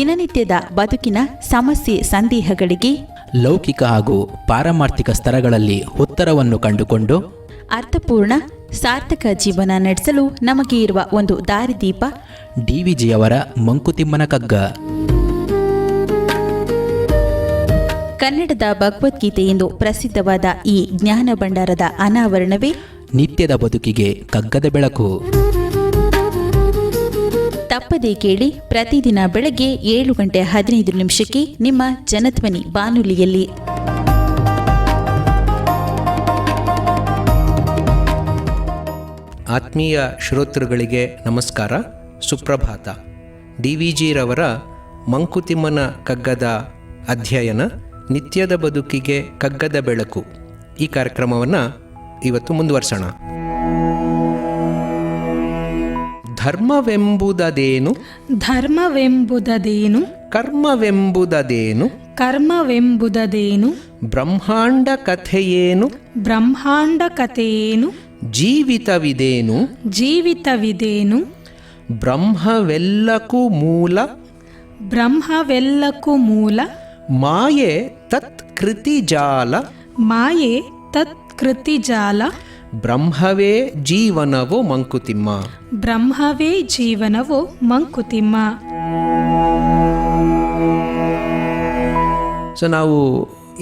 ದಿನನಿತ್ಯದ ಬದುಕಿನ ಸಮಸ್ಯೆ ಸಂದೇಹಗಳಿಗೆ ಲೌಕಿಕ ಹಾಗೂ ಪಾರಮಾರ್ಥಿಕ ಸ್ತರಗಳಲ್ಲಿ ಉತ್ತರವನ್ನು ಕಂಡುಕೊಂಡು ಅರ್ಥಪೂರ್ಣ ಸಾರ್ಥಕ ಜೀವನ ನಡೆಸಲು ನಮಗೆ ಇರುವ ಒಂದು ದಾರಿದೀಪ ಡಿವಿಜಿಯವರ ಮಂಕುತಿಮ್ಮನ ಕಗ್ಗ. ಕನ್ನಡದ ಭಗವದ್ಗೀತೆ ಎಂದು ಪ್ರಸಿದ್ಧವಾದ ಈ ಜ್ಞಾನ ಭಂಡಾರದ ಅನಾವರಣವೇ ನಿತ್ಯದ ಬದುಕಿಗೆ ಕಗ್ಗದ ಬೆಳಕು. ತಪ್ಪದೇ ಕೇಳಿ, ಪ್ರತಿದಿನ ಬೆಳಗ್ಗೆ 7:15 ನಿಮ್ಮ ಜನಧ್ವನಿ ಬಾನುಲಿಯಲ್ಲಿ. ಆತ್ಮೀಯ ಶ್ರೋತೃಗಳಿಗೆ ನಮಸ್ಕಾರ, ಸುಪ್ರಭಾತ. ಡಿವಿಜಿರವರ ಮಂಕುತಿಮ್ಮನ ಕಗ್ಗದ ಅಧ್ಯಯನ ನಿತ್ಯದ ಬದುಕಿಗೆ ಕಗ್ಗದ ಬೆಳಕು, ಈ ಕಾರ್ಯಕ್ರಮವನ್ನು ಇವತ್ತು ಮುಂದುವರ್ಸೋಣ. ಧರ್ಮವೆಂಬುದದೇನು, ಧರ್ಮವೆಂಬುದದೇನು, ಕರ್ಮವೆಂಬುದದೇನು, ಕರ್ಮವೆಂಬುದದೇನು, ಬ್ರಹ್ಮಾಂಡ ಕಥೆಯೇನು, ಬ್ರಹ್ಮಾಂಡ ಕಥೆಯೇನು, ಜೀವಿತವಿದೇನು, ಜೀವಿತವಿದೇನು, ಬ್ರಹ್ಮವೆಲ್ಲಕ್ಕೂ ಮೂಲ, ಬ್ರಹ್ಮವೆಲ್ಲಕ್ಕೂ ಮೂಲ, ಮಾಯೆ ತತ್ಕೃತಿ ಜಾಲ, ಮಾಯೆ ತತ್ಕೃತಿ ಜಾಲ, ಬ್ರಹ್ಮವೇ ಜೀವನವು ಮಂಕುತಿಮ್ಮ. ಬ್ರಹ್ಮವೇ ಜೀವನವು ಮಂಕುತಿಮ್ಮ. ಸೊ ನಾವು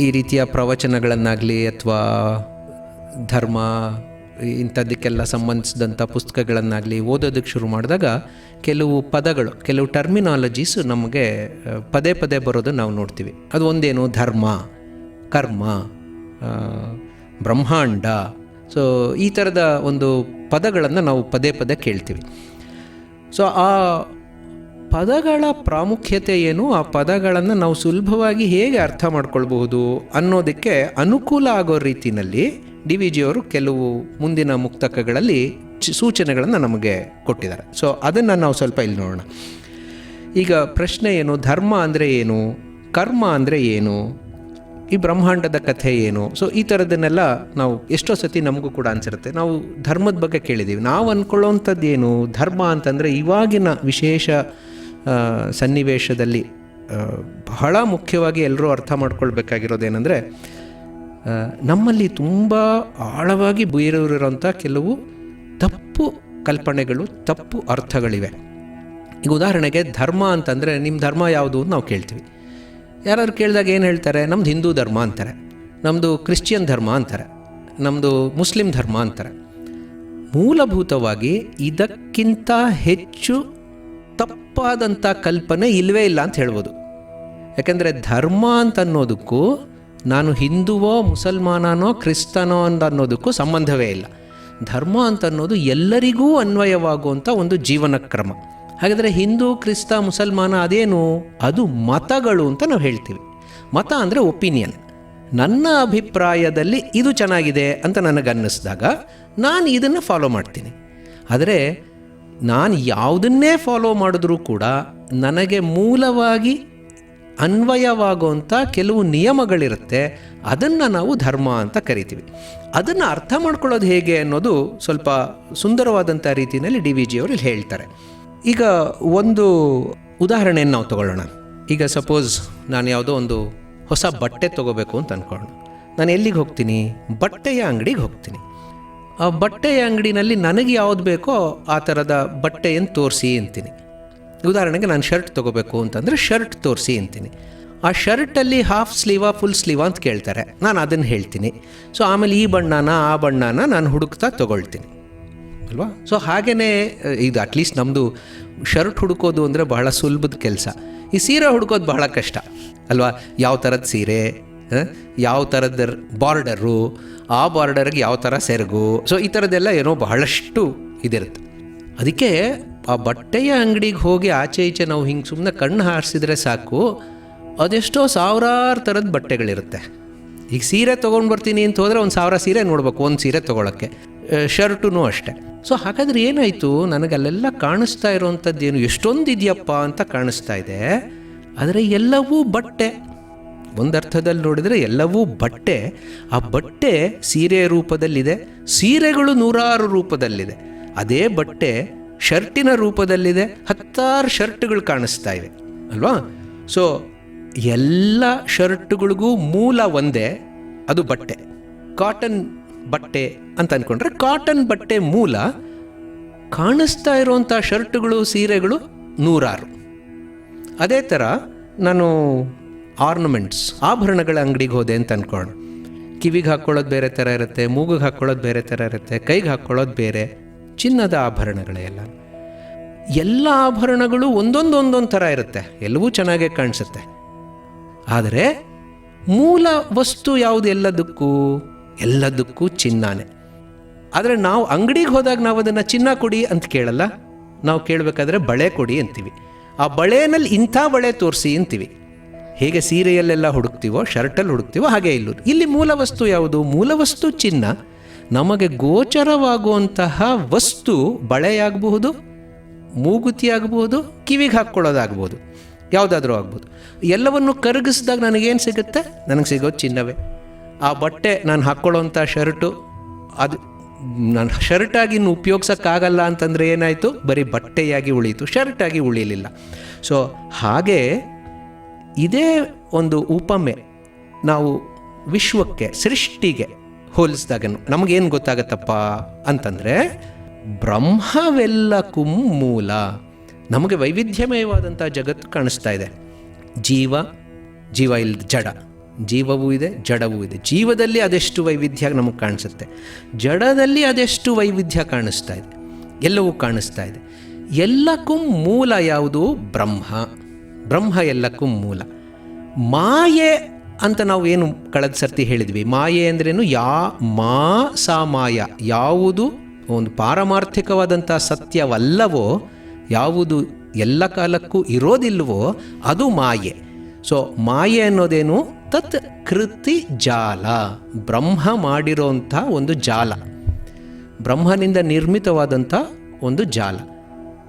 ಈ ರೀತಿಯ ಪ್ರವಚನಗಳನ್ನಾಗಲಿ ಅಥವಾ ಧರ್ಮ ಇಂಥದ್ದಕ್ಕೆಲ್ಲ ಸಂಬಂಧಿಸಿದಂಥ ಪುಸ್ತಕಗಳನ್ನಾಗಲಿ ಓದೋದಕ್ಕೆ ಶುರು ಮಾಡಿದಾಗ ಕೆಲವು ಪದಗಳು, ಕೆಲವು ಟರ್ಮಿನಾಲಜೀಸ್ ನಮಗೆ ಪದೇ ಪದೇ ಬರೋದು ನಾವು ನೋಡ್ತೀವಿ. ಅದು ಒಂದೇನು, ಧರ್ಮ, ಕರ್ಮ, ಬ್ರಹ್ಮಾಂಡ. ಸೊ ಈ ಥರದ ಒಂದು ಪದಗಳನ್ನು ನಾವು ಪದೇ ಪದೇ ಕೇಳ್ತೀವಿ. ಸೊ ಆ ಪದಗಳ ಪ್ರಾಮುಖ್ಯತೆ ಏನು, ಆ ಪದಗಳನ್ನು ನಾವು ಸುಲಭವಾಗಿ ಹೇಗೆ ಅರ್ಥ ಮಾಡ್ಕೊಳ್ಬಹುದು ಅನ್ನೋದಕ್ಕೆ ಅನುಕೂಲ ಆಗೋ ರೀತಿಯಲ್ಲಿ ಡಿವಿಜಿಯವರು ಕೆಲವು ಮುಂದಿನ ಮುಕ್ತಕಗಳಲ್ಲಿ ಸೂಚನೆಗಳನ್ನು ನಮಗೆ ಕೊಟ್ಟಿದ್ದಾರೆ. ಸೊ ಅದನ್ನು ನಾವು ಸ್ವಲ್ಪ ಇಲ್ಲಿ ನೋಡೋಣ. ಈಗ ಪ್ರಶ್ನೆ ಏನು, ಧರ್ಮ ಅಂದರೆ ಏನು, ಕರ್ಮ ಅಂದರೆ ಏನು, ಈ ಬ್ರಹ್ಮಾಂಡದ ಕಥೆ ಏನು? ಸೊ ಈ ಥರದನ್ನೆಲ್ಲ ನಾವು ಎಷ್ಟೋ ಸತಿ ನಮಗೂ ಕೂಡ ಅನಿಸಿರುತ್ತೆ. ನಾವು ಧರ್ಮದ ಬಗ್ಗೆ ಕೇಳಿದ್ದೀವಿ. ನಾವು ಅಂದ್ಕೊಳ್ಳೋವಂಥದ್ದು ಏನು, ಧರ್ಮ ಅಂತಂದರೆ ಇವಾಗಿನ ವಿಶೇಷ ಸನ್ನಿವೇಶದಲ್ಲಿ ಬಹಳ ಮುಖ್ಯವಾಗಿ ಎಲ್ಲರೂ ಅರ್ಥ ಮಾಡ್ಕೊಳ್ಬೇಕಾಗಿರೋದೇನೆಂದರೆ, ನಮ್ಮಲ್ಲಿ ತುಂಬ ಆಳವಾಗಿ ಬೇರೂರಿರೋಂಥ ಕೆಲವು ತಪ್ಪು ಕಲ್ಪನೆಗಳು, ತಪ್ಪು ಅರ್ಥಗಳಿವೆ. ಈಗ ಉದಾಹರಣೆಗೆ ಧರ್ಮ ಅಂತಂದರೆ ನಿಮ್ಮ ಧರ್ಮ ಯಾವುದು ಅಂತ ನಾವು ಕೇಳ್ತೀವಿ. ಯಾರಾದ್ರು ಕೇಳಿದಾಗ ಏನು ಹೇಳ್ತಾರೆ, ನಮ್ಮದು ಹಿಂದೂ ಧರ್ಮ ಅಂತಾರೆ, ನಮ್ಮದು ಕ್ರಿಶ್ಚಿಯನ್ ಧರ್ಮ ಅಂತಾರೆ, ನಮ್ಮದು ಮುಸ್ಲಿಂ ಧರ್ಮ ಅಂತಾರೆ. ಮೂಲಭೂತವಾಗಿ ಇದಕ್ಕಿಂತ ಹೆಚ್ಚು ತಪ್ಪಾದಂಥ ಕಲ್ಪನೆ ಇಲ್ಲವೇ ಇಲ್ಲ ಅಂತ ಹೇಳ್ಬೋದು. ಯಾಕೆಂದರೆ ಧರ್ಮ ಅಂತ ಅನ್ನೋದಕ್ಕೂ ನಾನು ಹಿಂದುವೋ ಮುಸಲ್ಮಾನನೋ ಕ್ರಿಸ್ತನೋ ಅಂತ ಅನ್ನೋದಕ್ಕೂ ಸಂಬಂಧವೇ ಇಲ್ಲ. ಧರ್ಮ ಅಂತ ಅನ್ನೋದು ಎಲ್ಲರಿಗೂ ಅನ್ವಯವಾಗುವಂಥ ಒಂದು ಜೀವನ ಕ್ರಮ. ಹಾಗಾದರೆ ಹಿಂದೂ, ಕ್ರಿಸ್ತ, ಮುಸಲ್ಮಾನ ಅದೇನು, ಅದು ಮತಗಳು ಅಂತ ನಾವು ಹೇಳ್ತೀವಿ. ಮತ ಅಂದರೆ ಒಪಿನಿಯನ್. ನನ್ನ ಅಭಿಪ್ರಾಯದಲ್ಲಿ ಇದು ಚೆನ್ನಾಗಿದೆ ಅಂತ ನನಗನ್ನಿಸಿದಾಗ ನಾನು ಇದನ್ನು ಫಾಲೋ ಮಾಡ್ತೀನಿ. ಆದರೆ ನಾನು ಯಾವುದನ್ನೇ ಫಾಲೋ ಮಾಡಿದ್ರೂ ಕೂಡ ನನಗೆ ಮೂಲವಾಗಿ ಅನ್ವಯವಾಗುವಂಥ ಕೆಲವು ನಿಯಮಗಳಿರುತ್ತೆ, ಅದನ್ನು ನಾವು ಧರ್ಮ ಅಂತ ಕರಿತೀವಿ. ಅದನ್ನು ಅರ್ಥ ಮಾಡ್ಕೊಳ್ಳೋದು ಹೇಗೆ ಅನ್ನೋದು ಸ್ವಲ್ಪ ಸುಂದರವಾದಂಥ ರೀತಿಯಲ್ಲಿ ಡಿವಿಜಿಯವರು ಇಲ್ಲಿ ಹೇಳ್ತಾರೆ. ಈಗ ಒಂದು ಉದಾಹರಣೆಯನ್ನು ನಾವು ತಗೊಳ್ಳೋಣ. ಈಗ ಸಪೋಸ್ ನಾನು ಯಾವುದೋ ಒಂದು ಹೊಸ ಬಟ್ಟೆ ತೊಗೋಬೇಕು ಅಂತ ಅಂದ್ಕೊಳ್ಳೋಣ. ನಾನು ಎಲ್ಲಿಗೆ ಹೋಗ್ತೀನಿ, ಬಟ್ಟೆಯ ಅಂಗಡಿಗೆ ಹೋಗ್ತೀನಿ. ಆ ಬಟ್ಟೆಯ ಅಂಗಡಿನಲ್ಲಿ ನನಗೆ ಯಾವುದು ಬೇಕೋ ಆ ಥರದ ಬಟ್ಟೆಯನ್ನು ತೋರಿಸಿ ಅಂತೀನಿ. ಉದಾಹರಣೆಗೆ ನಾನು ಶರ್ಟ್ ತೊಗೋಬೇಕು ಅಂತಂದರೆ ಶರ್ಟ್ ತೋರಿಸಿ ಅಂತೀನಿ. ಆ ಶರ್ಟಲ್ಲಿ ಹಾಫ್ ಸ್ಲೀವಾ ಫುಲ್ ಸ್ಲೀವಾ ಅಂತ ಕೇಳ್ತಾರೆ, ನಾನು ಅದನ್ನು ಹೇಳ್ತೀನಿ. ಸೊ ಆಮೇಲೆ ಈ ಬಣ್ಣನ ಆ ಬಣ್ಣನ ನಾನು ಹುಡುಕ್ತಾ ತೊಗೊಳ್ತೀನಿ ಅಲ್ವಾ. ಸೊ ಹಾಗೆಯೇ ಇದು ಅಟ್ಲೀಸ್ಟ್ ನಮ್ಮದು ಶರ್ಟ್ ಹುಡುಕೋದು ಅಂದರೆ ಬಹಳ ಸುಲಭದ ಕೆಲಸ. ಈ ಸೀರೆ ಹುಡುಕೋದು ಬಹಳ ಕಷ್ಟ ಅಲ್ವಾ. ಯಾವ ಥರದ ಸೀರೆ, ಯಾವ ಥರದ ಬಾರ್ಡರು, ಆ ಬಾರ್ಡರ್ಗೆ ಯಾವ ಥರ ಸೆರಗು, ಸೊ ಈ ಥರದ್ದೆಲ್ಲ ಏನೋ ಬಹಳಷ್ಟು ಇದಿರುತ್ತೆ. ಅದಕ್ಕೆ ಆ ಬಟ್ಟೆಯ ಅಂಗಡಿಗೆ ಹೋಗಿ ಆಚೆ ಈಚೆ ನಾವು ಹಿಂಗೆ ಸುಮ್ಮನೆ ಕಣ್ಣು ಹಾರಿಸಿದ್ರೆ ಸಾಕು, ಅದೆಷ್ಟೋ ಸಾವಿರಾರು ಥರದ ಬಟ್ಟೆಗಳಿರುತ್ತೆ. ಈಗ ಸೀರೆ ತೊಗೊಂಡು ಬರ್ತೀನಿ ಅಂತ ಹೋದರೆ 1,000 ಸೀರೆ ನೋಡ್ಬೇಕು ಒಂದು ಸೀರೆ ತೊಗೊಳಕ್ಕೆ, ಶರ್ಟೂ ಅಷ್ಟೇ. ಸೊ ಹಾಗಾದ್ರೆ ಏನಾಯಿತು, ನನಗಲ್ಲೆಲ್ಲ ಕಾಣಿಸ್ತಾ ಇರೋವಂಥದ್ದು ಏನು, ಎಷ್ಟೊಂದು ಇದೆಯಪ್ಪ ಅಂತ ಕಾಣಿಸ್ತಾ ಇದೆ. ಆದರೆ ಎಲ್ಲವೂ ಬಟ್ಟೆ. ಒಂದರ್ಥದಲ್ಲಿ ನೋಡಿದರೆ ಎಲ್ಲವೂ ಬಟ್ಟೆ. ಆ ಬಟ್ಟೆ ಸೀರೆಯ ರೂಪದಲ್ಲಿದೆ, ಸೀರೆಗಳು 100 ರೂಪದಲ್ಲಿದೆ. ಅದೇ ಬಟ್ಟೆ ಶರ್ಟಿನ ರೂಪದಲ್ಲಿದೆ, 10 ಶರ್ಟ್ಗಳು ಕಾಣಿಸ್ತಾ ಇವೆ ಅಲ್ವಾ? ಸೊ ಎಲ್ಲ ಶರ್ಟ್ಗಳಿಗೂ ಮೂಲ ಒಂದೇ, ಅದು ಬಟ್ಟೆ. ಕಾಟನ್ ಬಟ್ಟೆ ಅಂತ ಅಂದ್ಕೊಂಡ್ರೆ ಕಾಟನ್ ಬಟ್ಟೆ ಮೂಲ. ಕಾಣಿಸ್ತಾ ಇರುವಂಥ ಶರ್ಟ್ಗಳು ಸೀರೆಗಳು ನೂರಾರು. ಅದೇ ಥರ ನಾನು ಆರ್ನಮೆಂಟ್ಸ್ ಆಭರಣಗಳ ಅಂಗಡಿಗೆ ಹೋದೆ ಅಂತ ಅಂದ್ಕೊಳ್ಳೋಣ. ಕಿವಿಗೆ ಹಾಕ್ಕೊಳ್ಳೋದು ಬೇರೆ ಥರ ಇರುತ್ತೆ, ಮೂಗಿಗೆ ಹಾಕ್ಕೊಳ್ಳೋದು ಬೇರೆ ಥರ ಇರುತ್ತೆ, ಕೈಗೆ ಹಾಕ್ಕೊಳ್ಳೋದು ಬೇರೆ. ಚಿನ್ನದ ಆಭರಣಗಳೇ ಎಲ್ಲ ಆಭರಣಗಳು ಒಂದೊಂದು ಥರ ಇರುತ್ತೆ, ಎಲ್ಲವೂ ಚೆನ್ನಾಗೇ ಕಾಣಿಸುತ್ತೆ. ಆದರೆ ಮೂಲ ವಸ್ತು ಯಾವುದು? ಎಲ್ಲದಕ್ಕೂ ಚಿನ್ನನೇ. ಆದರೆ ನಾವು ಅಂಗಡಿಗೆ ಹೋದಾಗ ನಾವು ಅದನ್ನು ಚಿನ್ನ ಕೊಡಿ ಅಂತ ಕೇಳಲ್ಲ. ನಾವು ಕೇಳಬೇಕಾದ್ರೆ ಬಳೆ ಕೊಡಿ ಅಂತೀವಿ. ಆ ಬಳೆನಲ್ಲಿ ಇಂಥ ಬಳೆ ತೋರಿಸಿ ಅಂತೀವಿ. ಹೇಗೆ ಸೀರೆಯಲ್ಲೆಲ್ಲ ಹುಡುಕ್ತೀವೋ, ಶರ್ಟಲ್ಲಿ ಹುಡುಕ್ತೀವೋ, ಹಾಗೆ ಇಲ್ಲಿ ಮೂಲ ವಸ್ತು ಯಾವುದು? ಮೂಲ ವಸ್ತು ಚಿನ್ನ. ನಮಗೆ ಗೋಚರವಾಗುವಂತಹ ವಸ್ತು ಬಳೆಯಾಗಬಹುದು, ಮೂಗುತಿ ಆಗಬಹುದು, ಕಿವಿಗೆ ಹಾಕ್ಕೊಳ್ಳೋದಾಗ್ಬೋದು, ಯಾವುದಾದ್ರೂ ಆಗ್ಬೋದು. ಎಲ್ಲವನ್ನು ಕರಗಿಸಿದಾಗ ನನಗೇನು ಸಿಗುತ್ತೆ? ನನಗೆ ಸಿಗೋದು ಚಿನ್ನವೇ. ಆ ಬಟ್ಟೆ ನಾನು ಹಾಕ್ಕೊಳ್ಳೋವಂಥ ಶರ್ಟು, ಅದು ನಾನು ಶರ್ಟಾಗಿ ಇನ್ನು ಉಪಯೋಗಿಸೋಕ್ಕಾಗಲ್ಲ ಅಂತಂದರೆ ಏನಾಯಿತು? ಬರೀ ಬಟ್ಟೆಯಾಗಿ ಉಳೀತು, ಶರ್ಟಾಗಿ ಉಳಿಲಿಲ್ಲ. ಸೊ ಹಾಗೆ ಇದೇ ಒಂದು ಉಪಮೆ ನಾವು ವಿಶ್ವಕ್ಕೆ, ಸೃಷ್ಟಿಗೆ ಹೋಲಿಸಿದಾಗ ನಮಗೇನು ಗೊತ್ತಾಗತ್ತಪ್ಪ ಅಂತಂದರೆ, ಬ್ರಹ್ಮವೆಲ್ಲಕ್ಕೂ ಮೂಲ. ನಮಗೆ ವೈವಿಧ್ಯಮಯವಾದಂಥ ಜಗತ್ತು ಕಾಣಿಸ್ತಾ ಇದೆ. ಜೀವ ಇಲ್ಲದ ಜಡ, ಜೀವವೂ ಇದೆ, ಜಡವೂ ಇದೆ. ಜೀವದಲ್ಲಿ ಅದೆಷ್ಟು ವೈವಿಧ್ಯ ನಮಗೆ ಕಾಣಿಸುತ್ತೆ, ಜಡದಲ್ಲಿ ಅದೆಷ್ಟು ವೈವಿಧ್ಯ ಕಾಣಿಸ್ತಾ ಇದೆ, ಎಲ್ಲವೂ ಕಾಣಿಸ್ತಾ ಇದೆ. ಎಲ್ಲಕ್ಕೂ ಮೂಲ ಯಾವುದು? ಬ್ರಹ್ಮ ಎಲ್ಲಕ್ಕೂ ಮೂಲ. ಮಾಯೆ ಅಂತ ನಾವು ಏನು ಕಳೆದ ಸರ್ತಿ ಹೇಳಿದ್ವಿ. ಮಾಯೆ ಅಂದ್ರೇನು? ಮಾಯ. ಯಾವುದು ಒಂದು ಪಾರಮಾರ್ಥಿಕವಾದಂಥ ಸತ್ಯವಲ್ಲವೋ, ಯಾವುದು ಎಲ್ಲ ಕಾಲಕ್ಕೂ ಇರೋದಿಲ್ವೋ ಅದು ಮಾಯೆ. ಸೊ ಮಾಯೆ ಅನ್ನೋದೇನು? ತತ್ ಕೃತಿ ಜಾಲ. ಬ್ರಹ್ಮ ಮಾಡಿರೋಂಥ ಒಂದು ಜಾಲ, ಬ್ರಹ್ಮನಿಂದ ನಿರ್ಮಿತವಾದಂಥ ಒಂದು ಜಾಲ.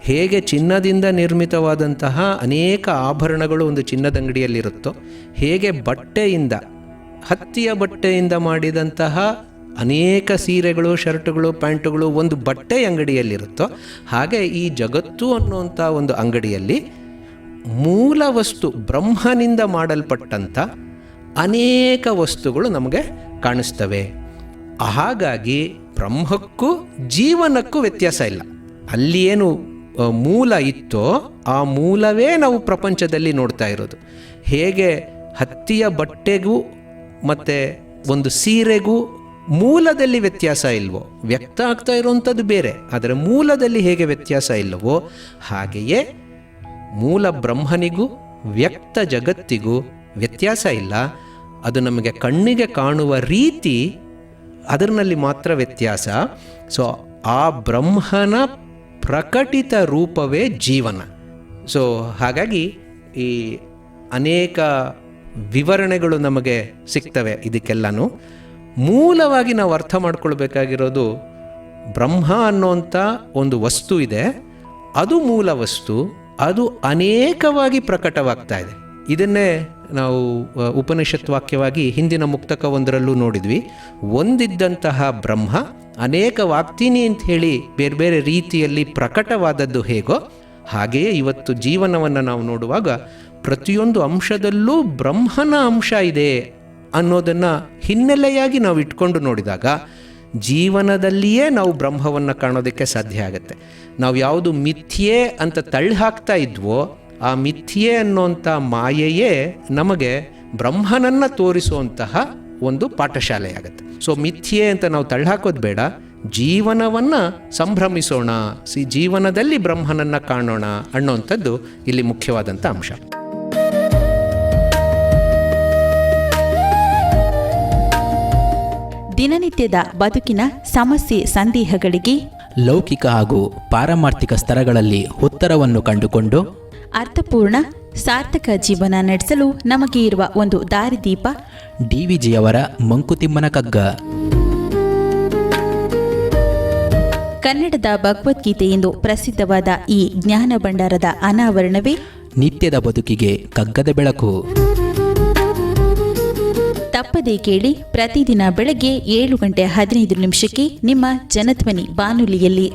ಹೇಗೆ ಚಿನ್ನದಿಂದ ನಿರ್ಮಿತವಾದಂತಹ ಅನೇಕ ಆಭರಣಗಳು ಒಂದು ಚಿನ್ನದ ಅಂಗಡಿಯಲ್ಲಿರುತ್ತೋ, ಹೇಗೆ ಬಟ್ಟೆಯಿಂದ, ಹತ್ತಿಯ ಬಟ್ಟೆಯಿಂದ ಮಾಡಿದಂತಹ ಅನೇಕ ಸೀರೆಗಳು, ಶರ್ಟುಗಳು, ಪ್ಯಾಂಟುಗಳು ಒಂದು ಬಟ್ಟೆ ಅಂಗಡಿಯಲ್ಲಿರುತ್ತೋ, ಹಾಗೆ ಈ ಜಗತ್ತು ಅನ್ನುವಂಥ ಒಂದು ಅಂಗಡಿಯಲ್ಲಿ ಮೂಲ ವಸ್ತು ಬ್ರಹ್ಮನಿಂದ ಮಾಡಲ್ಪಟ್ಟಂಥ ಅನೇಕ ವಸ್ತುಗಳು ನಮಗೆ ಕಾಣಿಸ್ತವೆ. ಹಾಗಾಗಿ ಬ್ರಹ್ಮಕ್ಕೂ ಜೀವನಕ್ಕೂ ವ್ಯತ್ಯಾಸ ಇಲ್ಲ. ಅಲ್ಲಿ ಏನು ಮೂಲ ಇತ್ತೋ ಆ ಮೂಲವೇ ನಾವು ಪ್ರಪಂಚದಲ್ಲಿ ನೋಡ್ತಾ ಇರೋದು. ಹೇಗೆ ಹತ್ತಿಯ ಬಟ್ಟೆಗೂ ಮತ್ತು ಒಂದು ಸೀರೆಗೂ ಮೂಲದಲ್ಲಿ ವ್ಯತ್ಯಾಸ ಇಲ್ವೋ, ವ್ಯಕ್ತ ಆಗ್ತಾ ಇರುವಂಥದ್ದು ಬೇರೆ, ಆದರೆ ಮೂಲದಲ್ಲಿ ಹೇಗೆ ವ್ಯತ್ಯಾಸ ಇಲ್ಲವೋ, ಹಾಗೆಯೇ ಮೂಲ ಬ್ರಹ್ಮನಿಗೂ ವ್ಯಕ್ತ ಜಗತ್ತಿಗೂ ವ್ಯತ್ಯಾಸ ಇಲ್ಲ. ಅದು ನಮಗೆ ಕಣ್ಣಿಗೆ ಕಾಣುವ ರೀತಿ, ಅದರಲ್ಲಿ ಮಾತ್ರ ವ್ಯತ್ಯಾಸ. ಸೊ ಆ ಬ್ರಹ್ಮನ ಪ್ರಕಟಿತ ರೂಪವೇ ಜೀವನ. ಸೊ ಹಾಗಾಗಿ ಈ ಅನೇಕ ವಿವರಣೆಗಳು ನಮಗೆ ಸಿಗ್ತವೆ. ಇದಕ್ಕೆಲ್ಲನೂ ಮೂಲವಾಗಿ ನಾವು ಅರ್ಥ ಮಾಡ್ಕೊಳ್ಬೇಕಾಗಿರೋದು, ಬ್ರಹ್ಮ ಅನ್ನೋಂಥ ಒಂದು ವಸ್ತು ಇದೆ, ಅದು ಮೂಲ ವಸ್ತು, ಅದು ಅನೇಕವಾಗಿ ಪ್ರಕಟವಾಗ್ತಾ ಇದೆ. ಇದನ್ನೇ ನಾವು ಉಪನಿಷತ್ ವಾಕ್ಯವಾಗಿ ಹಿಂದಿನ ಮುಕ್ತಕ ಒಂದರಲ್ಲೂ ನೋಡಿದ್ವಿ. ಒಂದಿದ್ದಂತಹ ಬ್ರಹ್ಮ ಅನೇಕವಾಗ್ತೀನಿ ಅಂತ ಹೇಳಿ ಬೇರೆ ಬೇರೆ ರೀತಿಯಲ್ಲಿ ಪ್ರಕಟವಾದದ್ದು ಹೇಗೋ, ಹಾಗೆಯೇ ಇವತ್ತು ಜೀವನವನ್ನು ನಾವು ನೋಡುವಾಗ ಪ್ರತಿಯೊಂದು ಅಂಶದಲ್ಲೂ ಬ್ರಹ್ಮನ ಅಂಶ ಇದೆ ಅನ್ನೋದನ್ನು ಹಿನ್ನೆಲೆಯಾಗಿ ನಾವು ಇಟ್ಕೊಂಡು ನೋಡಿದಾಗ ಜೀವನದಲ್ಲಿಯೇ ನಾವು ಬ್ರಹ್ಮವನ್ನು ಕಾಣೋದಕ್ಕೆ ಸಾಧ್ಯ ಆಗುತ್ತೆ. ನಾವು ಯಾವುದು ಮಿಥ್ಯೆ ಅಂತ ತಳ್ಳಿ ಹಾಕ್ತಾ ಇದ್ವೋ, ಆ ಮಿಥ್ಯೆ ಅನ್ನೋಂಥ ಮಾಯೆಯೇ ನಮಗೆ ಬ್ರಹ್ಮನನ್ನು ತೋರಿಸುವಂತಹ ಒಂದು ಪಾಠಶಾಲೆಯಾಗುತ್ತೆ. ಸೊ ಮಿಥ್ಯೆ ಅಂತ ನಾವು ತಳ್ಳಿ ಹಾಕೋದು ಬೇಡ, ಜೀವನವನ್ನು ಸಂಭ್ರಮಿಸೋಣ, ಜೀವನದಲ್ಲಿ ಬ್ರಹ್ಮನನ್ನು ಕಾಣೋಣ ಅನ್ನೋಂಥದ್ದು ಇಲ್ಲಿ ಮುಖ್ಯವಾದಂಥ ಅಂಶ. ದಿನನಿತ್ಯದ ಬದುಕಿನ ಸಮಸ್ಯೆ ಸಂದೇಹಗಳಿಗೆ ಲೌಕಿಕ ಹಾಗೂ ಪಾರಮಾರ್ಥಿಕ ಸ್ತರಗಳಲ್ಲಿ ಉತ್ತರವನ್ನು ಕಂಡುಕೊಂಡು ಅರ್ಥಪೂರ್ಣ ಸಾರ್ಥಕ ಜೀವನ ನಡೆಸಲು ನಮಗೆ ಇರುವ ಒಂದು ದಾರಿದೀಪ ಡಿವಿಜಿಯವರ ಮಂಕುತಿಮ್ಮನ ಕಗ್ಗ. ಕನ್ನಡದ ಭಗವದ್ಗೀತೆ ಎಂದು ಪ್ರಸಿದ್ಧವಾದ ಈ ಜ್ಞಾನ ಭಂಡಾರದ ಅನಾವರಣವೇ ನಿತ್ಯದ ಬದುಕಿಗೆ ಕಗ್ಗದ ಬೆಳಕು. ತಪ್ಪದೇ ಕೇಳಿ, ಪ್ರತಿದಿನ ಬೆಳಗ್ಗೆ 7:15 ನಿಮ್ಮ ಜನಧ್ವನಿ ಬಾನುಲಿಯಲ್ಲಿ.